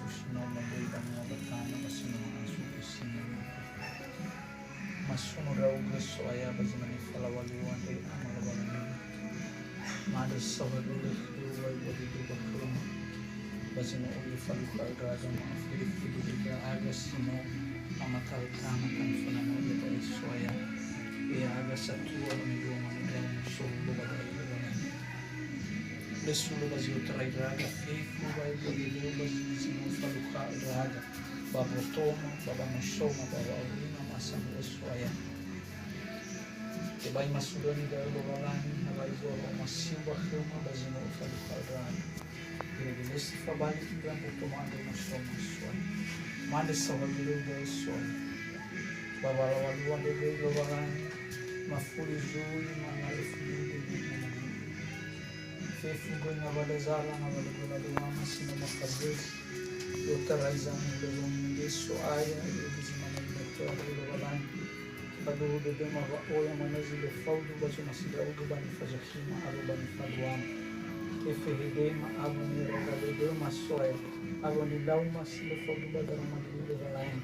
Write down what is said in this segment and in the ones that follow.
Yesus nama berikan wabatana masino asuku sino masuno rauga soaya bazimani falawali wande amal walani mada sawadule duwa wadi duwa kurma bazino uli faluka gaza maafiri fiduliga aga sino amatal kama kan fanamo yata soaya ya aga satua lumidua manudau musuhu badai walani Lesulu bazio trairaga fefu vai bodilu bazino faluka draga baba toma baba nosoma baba urina masamu soaya Kebai masudani da lovalani nagai zoro masimba khuma bazino faluka draga Kiri lesi fabali kibran botomando nosoma soaya Mande sawabilu da soaya Baba lawaluan de lovalani mafuri zui mangalifuni de Fefugo na balazala na balagula sina makabes Dr. Aizan ulung deso aya bizimana doctor ulung baduhu de mava oya manazile faudu bazu masida ugu bani fazakima aru bani faduam efehidema agu ni regale masoya agu ni lauma sile faudu badara madile valain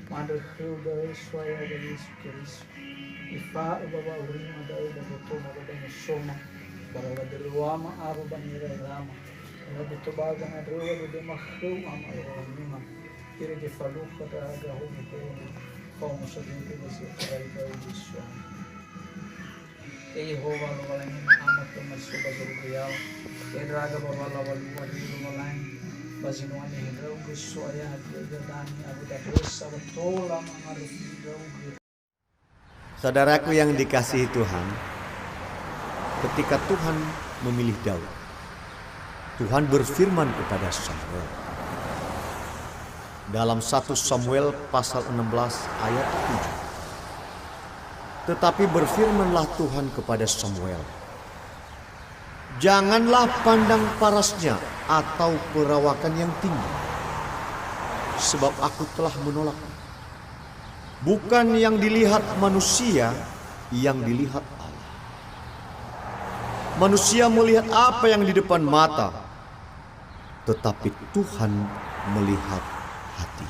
madar hilda soya bali sukerisu ifa baba urima dai babotoma baba soma Barawa deruama aru banira rama ela de tobaga na rewa de mahru ama rama ire de faluka da gahu de como sabendo você vai vai isso ei hova no valani ama como soba zorugial e draga bawala walu walu walani bazino ani hedra ugo soya hadga dani abu da dosa tola mangaru ugo Saudaraku yang dikasihi Tuhan, ketika Tuhan memilih Daud, Tuhan berfirman kepada Samuel. Dalam 1 Samuel pasal 16 ayat 7. Tetapi berfirmanlah Tuhan kepada Samuel, janganlah pandang parasnya atau perawakan yang tinggi, sebab aku telah menolaknya. Bukan yang dilihat manusia, yang dilihat Allah. Manusia melihat apa yang di depan mata, tetapi Tuhan melihat hati.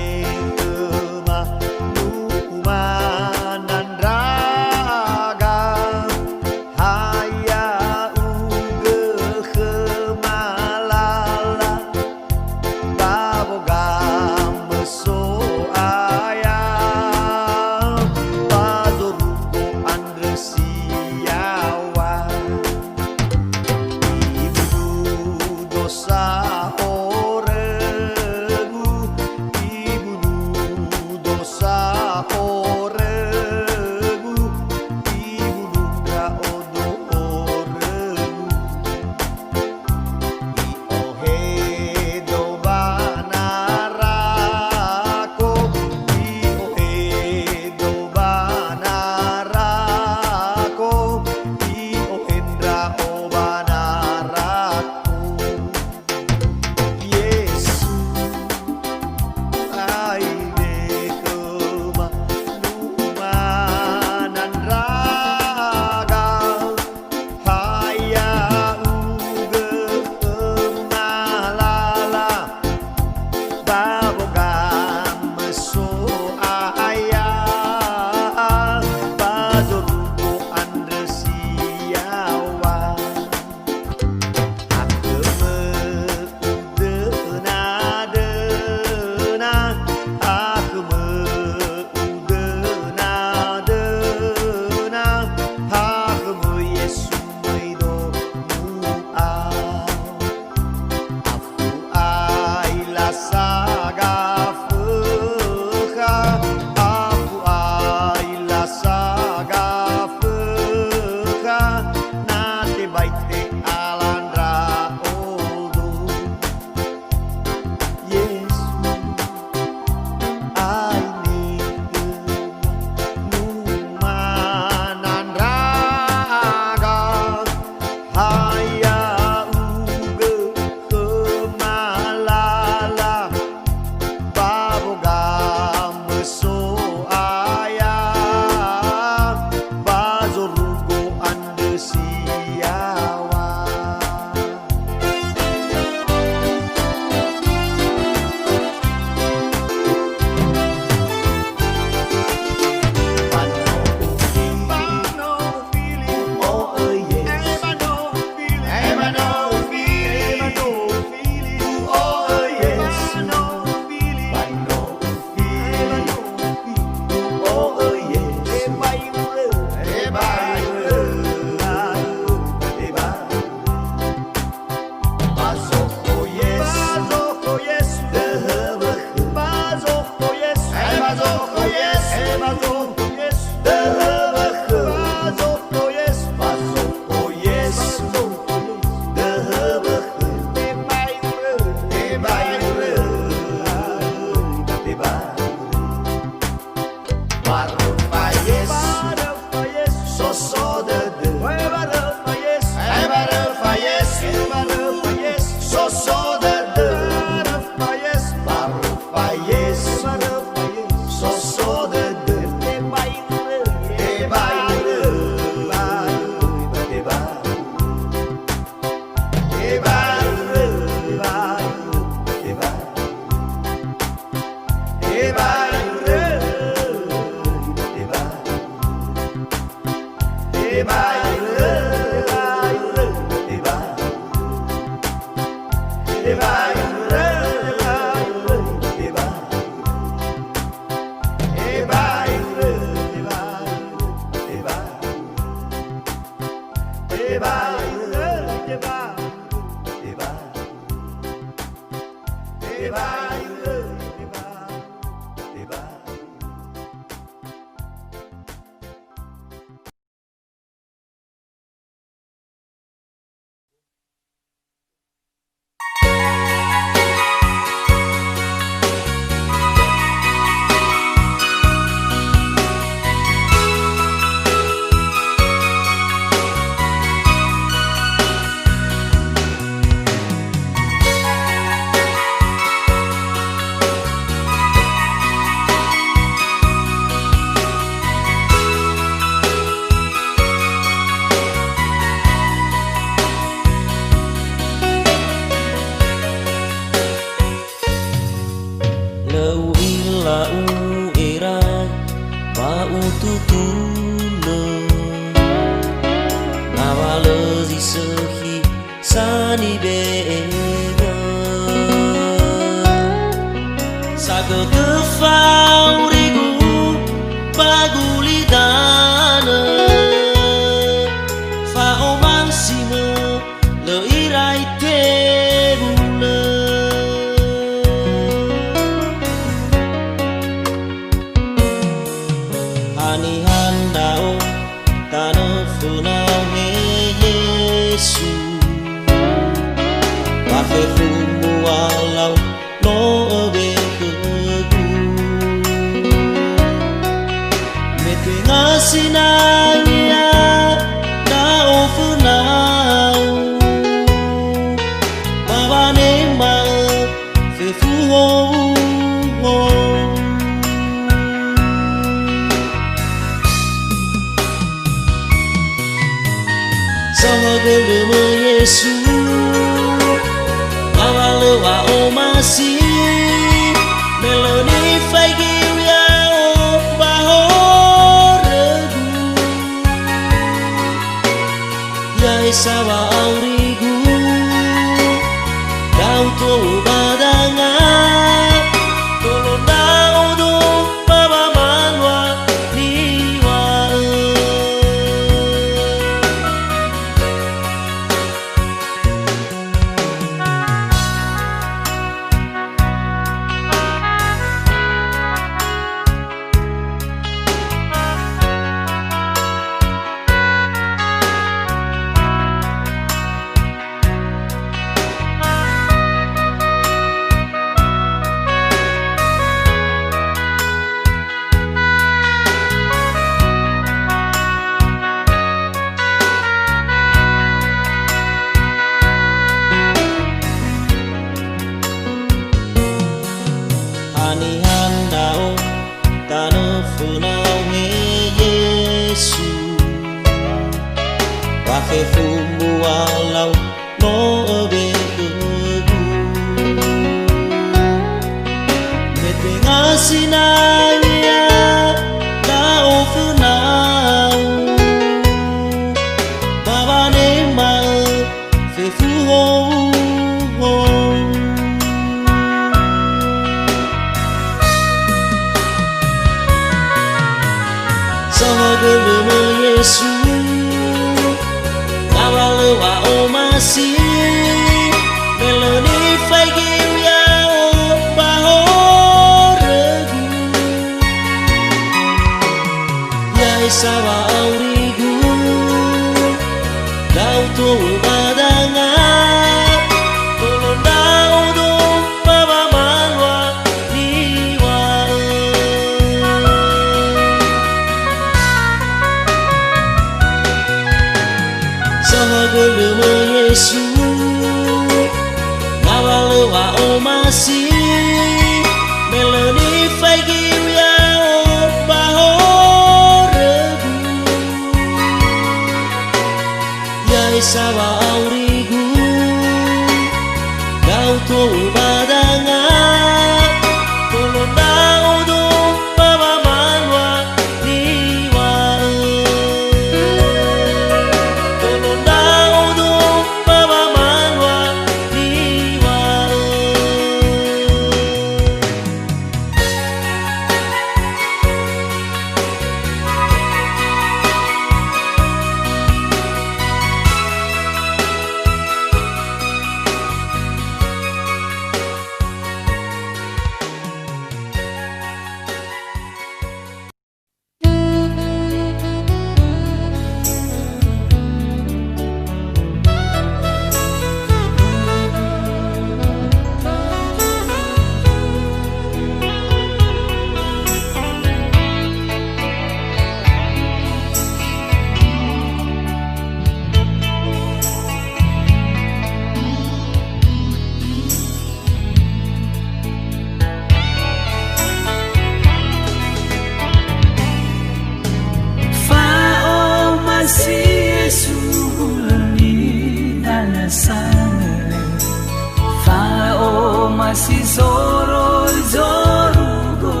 masih soro zorugo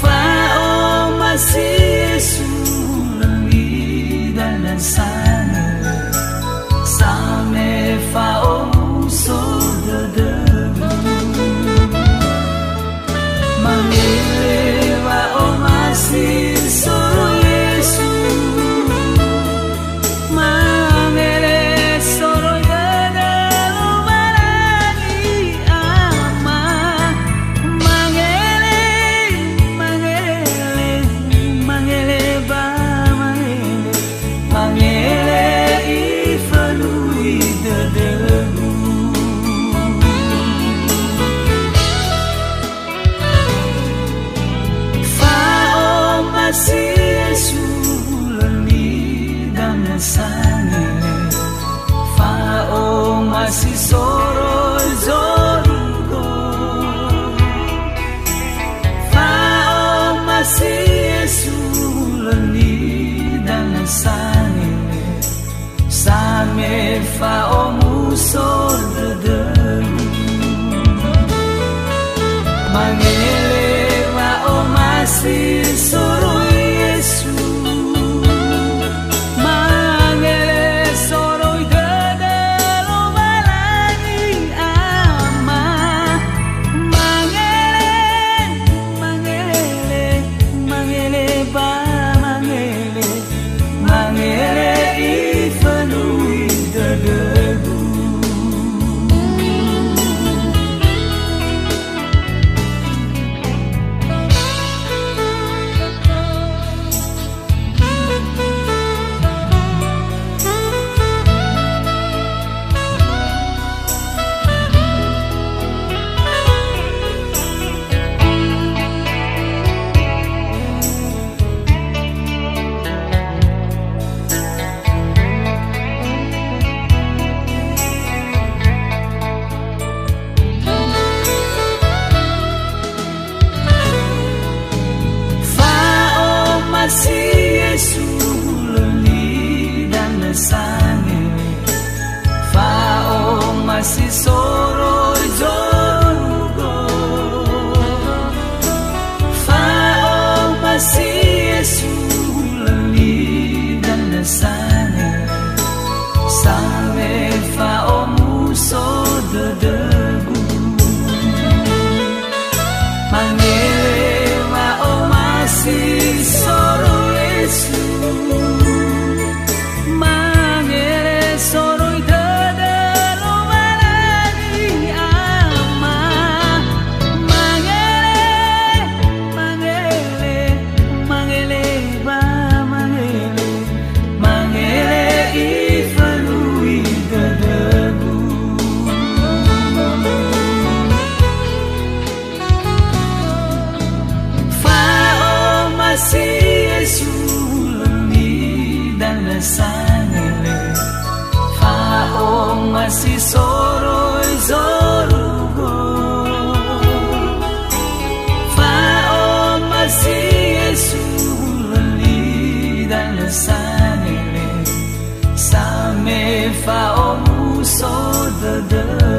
fao masih Yesu lali dan sana same fao so de mangelewa o masih soro Yesu mangele soro de lumarani ama mangele mangele mangele ba mangele mangele ifanui de masih Yesu lali dan sana fao masih soro zorugo fao masih Yesu lali dan sana same fao muso de mangele fao masih soro Yesu mangele soro de lo balani ama mangele mangele mangele ba mangele mangele ifanui de masih Yesu lali dan sana fao masih soro zorugo fao masih Yesu lali dan sana same fao muso de mangele fao masih soro Yesu mangele soro de lo balani ama mangele mangele mangele ba mangele mangele ifanui de fao masih Yesu dan sangele fao masih soro zorugo fao masih Yesu dan sangele same fao muso de